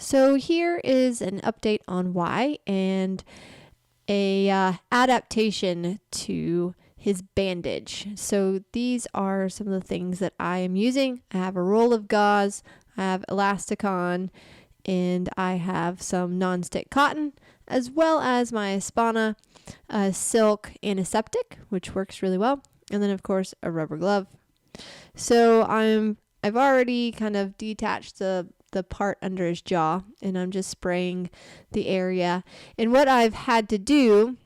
So here is an update on why and a adaptation to his bandage. So these are some of the things that I am using. I have a roll of gauze, I have elasticon, and I have some non-stick cotton, as well as my Espana silk antiseptic, which works really well, and then of course a rubber glove. So I've already kind of detached the part under his jaw, and I'm just spraying the area. And what I've had to do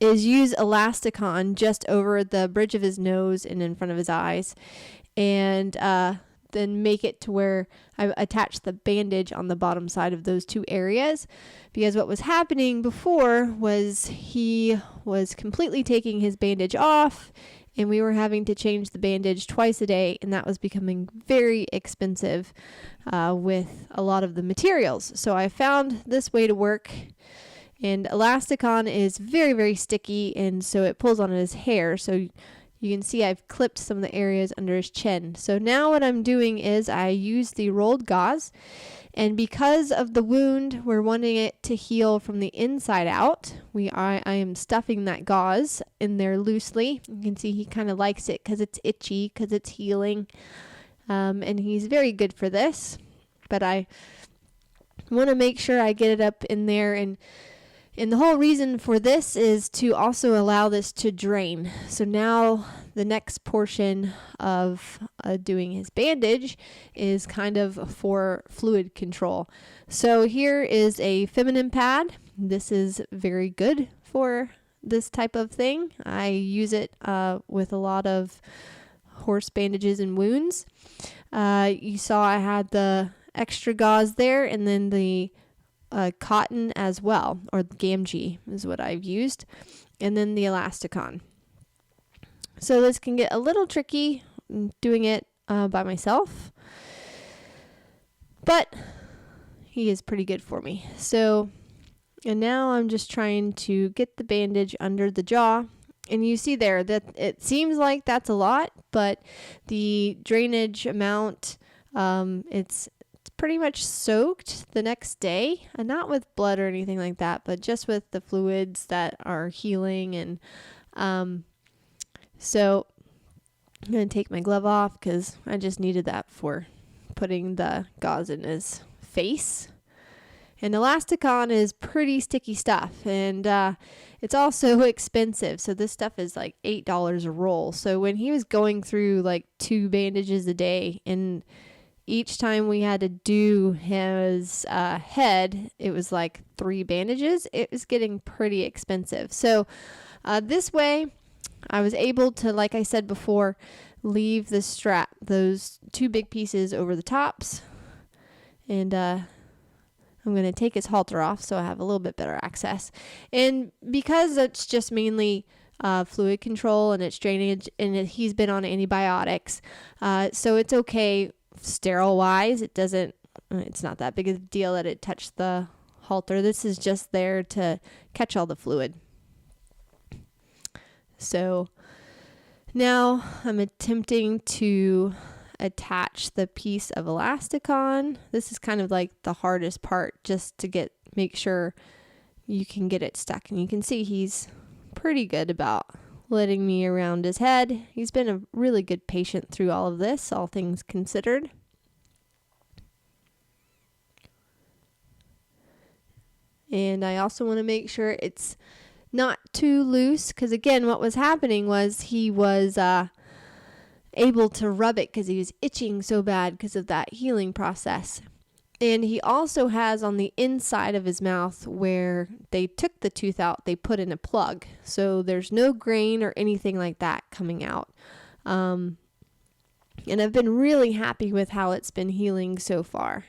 is use elasticon just over the bridge of his nose and in front of his eyes, and then make it to where I attach the bandage on the bottom side of those two areas, because what was happening before was he was completely taking his bandage off, and we were having to change the bandage twice a day, and that was becoming very expensive with a lot of the materials. So I found this way to work, and elasticon is very, very sticky, and so it pulls on his hair. So you can see I've clipped some of the areas under his chin. So now what I'm doing is I use the rolled gauze, and because of the wound, we're wanting it to heal from the inside out. I am stuffing that gauze in there loosely. You can see he kind of likes it because it's itchy, because it's healing, and he's very good for this. But I want to make sure I get it up in there, and the whole reason for this is to also allow this to drain. So now the next portion of doing his bandage is kind of for fluid control. So here is a feminine pad. This is very good for this type of thing. I use it with a lot of horse bandages and wounds. You saw I had the extra gauze there, and then the cotton as well, or gamgee is what I've used, and then the elasticon. So this can get a little tricky doing it by myself, but he is pretty good for me. So, and now I'm just trying to get the bandage under the jaw, and you see there that it seems like that's a lot, but the drainage amount, it's pretty much soaked the next day, and not with blood or anything like that, but just with the fluids that are healing. And so I'm going to take my glove off because I just needed that for putting the gauze in his face. And elasticon is pretty sticky stuff, and it's also expensive. So this stuff is like $8 a roll. So when he was going through like 2 bandages a day, and each time we had to do his head, it was like 3 bandages. It was getting pretty expensive. So this way, I was able to, like I said before, leave the strap, those 2 big pieces over the tops. And I'm going to take his halter off so I have a little bit better access. And because it's just mainly fluid control and it's drainage, and he's been on antibiotics, so it's okay sterile wise. It's not that big of a deal that it touched the halter. This is just there to catch all the fluid. So now I'm attempting to attach the piece of elasticon. This is kind of like the hardest part, just to make sure you can get it stuck. And you can see he's pretty good about letting me around his head. He's been a really good patient through all of this, all things considered. And I also want to make sure it's not too loose, because again, what was happening was he was able to rub it because he was itching so bad because of that healing process. And he also has on the inside of his mouth, where they took the tooth out, they put in a plug. So there's no grain or anything like that coming out. And I've been really happy with how it's been healing so far.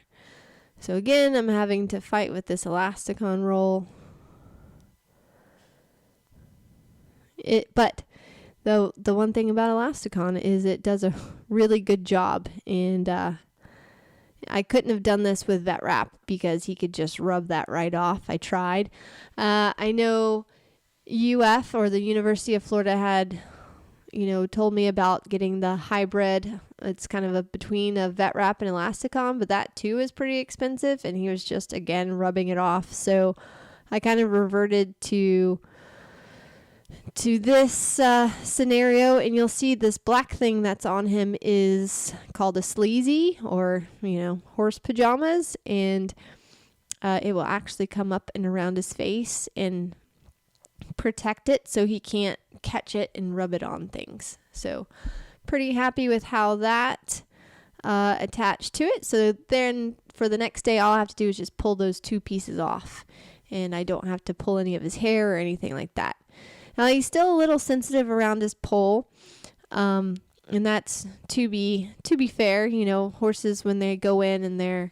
So again, I'm having to fight with this elasticon roll. But the one thing about elasticon is it does a really good job, and I couldn't have done this with vet wrap because he could just rub that right off. I tried. I know UF, or the University of Florida, had told me about getting the hybrid. It's kind of between a vet wrap and elasticon, but that too is pretty expensive. And he was just, again, rubbing it off. So I kind of reverted to this scenario, and you'll see this black thing that's on him is called a sleazy, or horse pajamas, and it will actually come up and around his face and protect it so he can't catch it and rub it on things. So pretty happy with how that attached to it. So then for the next day, all I have to do is just pull those two pieces off, and I don't have to pull any of his hair or anything like that. Now he's still a little sensitive around his poll, and that's to be fair. Horses, when they go in and they're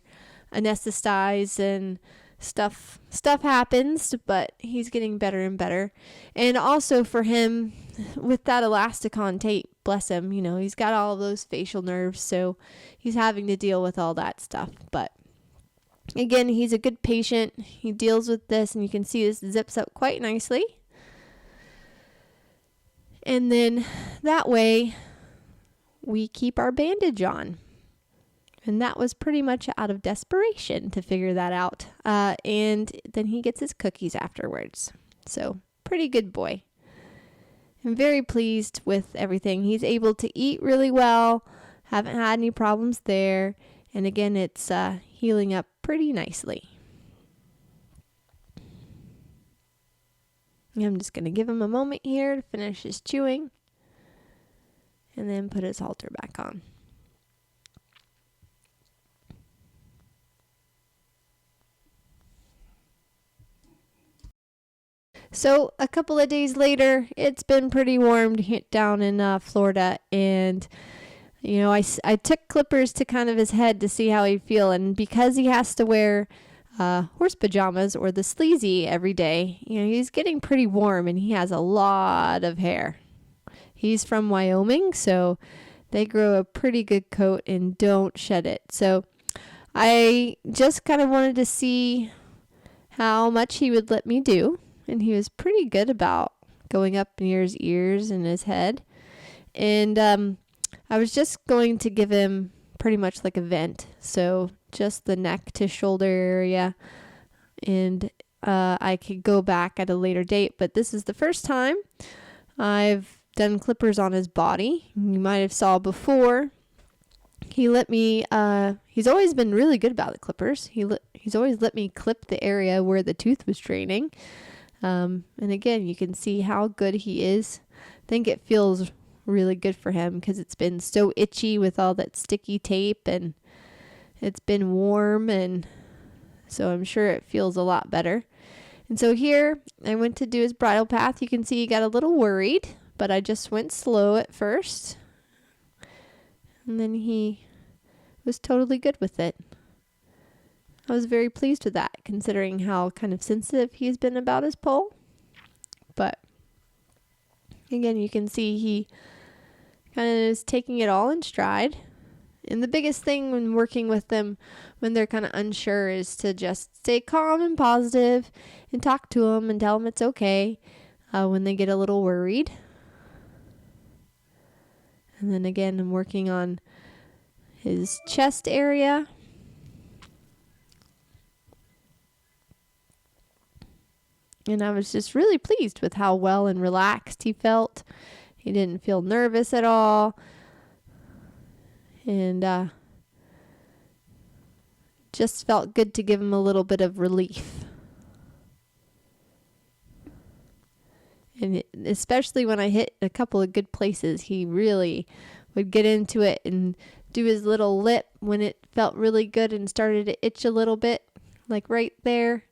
anesthetized and stuff happens, but he's getting better and better. And also for him, with that elasticon tape, bless him, he's got all of those facial nerves, so he's having to deal with all that stuff. But again, he's a good patient. He deals with this, and you can see this zips up quite nicely. And then that way we keep our bandage on. And that was pretty much out of desperation to figure that out. And then he gets his cookies afterwards. So pretty good boy. I'm very pleased with everything. He's able to eat really well. Haven't had any problems there. And again, it's healing up pretty nicely. I'm just going to give him a moment here to finish his chewing and then put his halter back on. So a couple of days later, it's been pretty warm down in Florida, and I took clippers to kind of his head to see how he'd feel, and because he has to wear horse pajamas or the sleazy every day, he's getting pretty warm, and he has a lot of hair. He's from Wyoming, so they grow a pretty good coat and don't shed it. So I just kind of wanted to see how much he would let me do, and he was pretty good about going up near his ears and his head. And I was just going to give him pretty much like a vent, so just the neck to shoulder area, and I could go back at a later date, but this is the first time I've done clippers on his body. You might have saw before, he let me, he's always been really good about the clippers. He's always let me clip the area where the tooth was draining, and again, you can see how good he is. I think it feels really good for him because it's been so itchy with all that sticky tape, and it's been warm, and so I'm sure it feels a lot better. And so here I went to do his bridle path. You can see he got a little worried, but I just went slow at first, and then he was totally good with it. I was very pleased with that, considering how kind of sensitive he's been about his poll. But again, you can see he kind of is taking it all in stride. And the biggest thing when working with them when they're kind of unsure is to just stay calm and positive and talk to them and tell them it's okay when they get a little worried. And then again, I'm working on his chest area. And I was just really pleased with how well and relaxed he felt. He didn't feel nervous at all. And just felt good to give him a little bit of relief. And especially when I hit a couple of good places, he really would get into it and do his little lip when it felt really good and started to itch a little bit, like right there.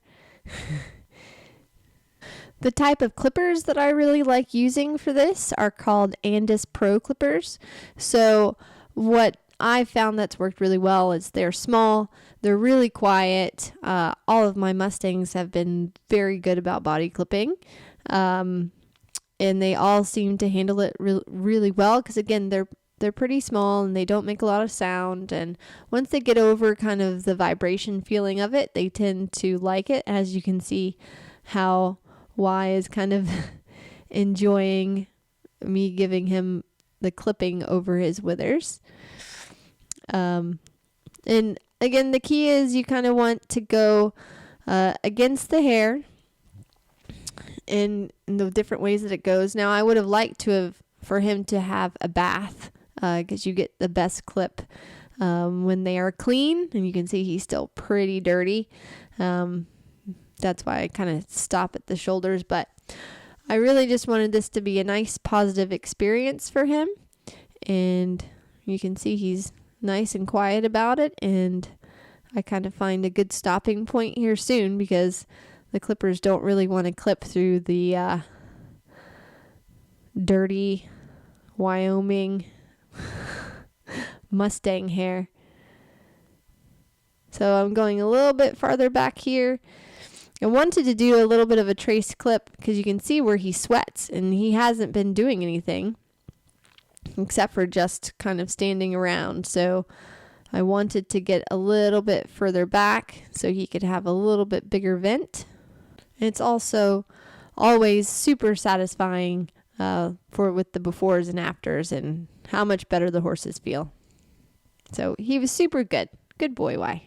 The type of clippers that I really like using for this are called Andis Pro clippers. So what I found that's worked really well is they're small, they're really quiet. All of my Mustangs have been very good about body clipping. And they all seem to handle it really well because, again, they're pretty small and they don't make a lot of sound. And once they get over kind of the vibration feeling of it, they tend to like it. As you can see how Y is kind of enjoying me giving him the clipping over his withers. And again, the key is you kind of want to go against the hair in the different ways that it goes. Now, I would have liked for him to have a bath, because you get the best clip when they are clean, and you can see he's still pretty dirty. That's why I kind of stop at the shoulders, but I really just wanted this to be a nice positive experience for him, and you can see he's nice and quiet about it, and I kind of find a good stopping point here soon, because the clippers don't really want to clip through the dirty Wyoming Mustang hair. So I'm going a little bit farther back here. I wanted to do a little bit of a trace clip because you can see where he sweats, and he hasn't been doing anything except for just kind of standing around. So I wanted to get a little bit further back so he could have a little bit bigger vent. It's also always super satisfying with the befores and afters and how much better the horses feel. So he was super good. Good boy, Y.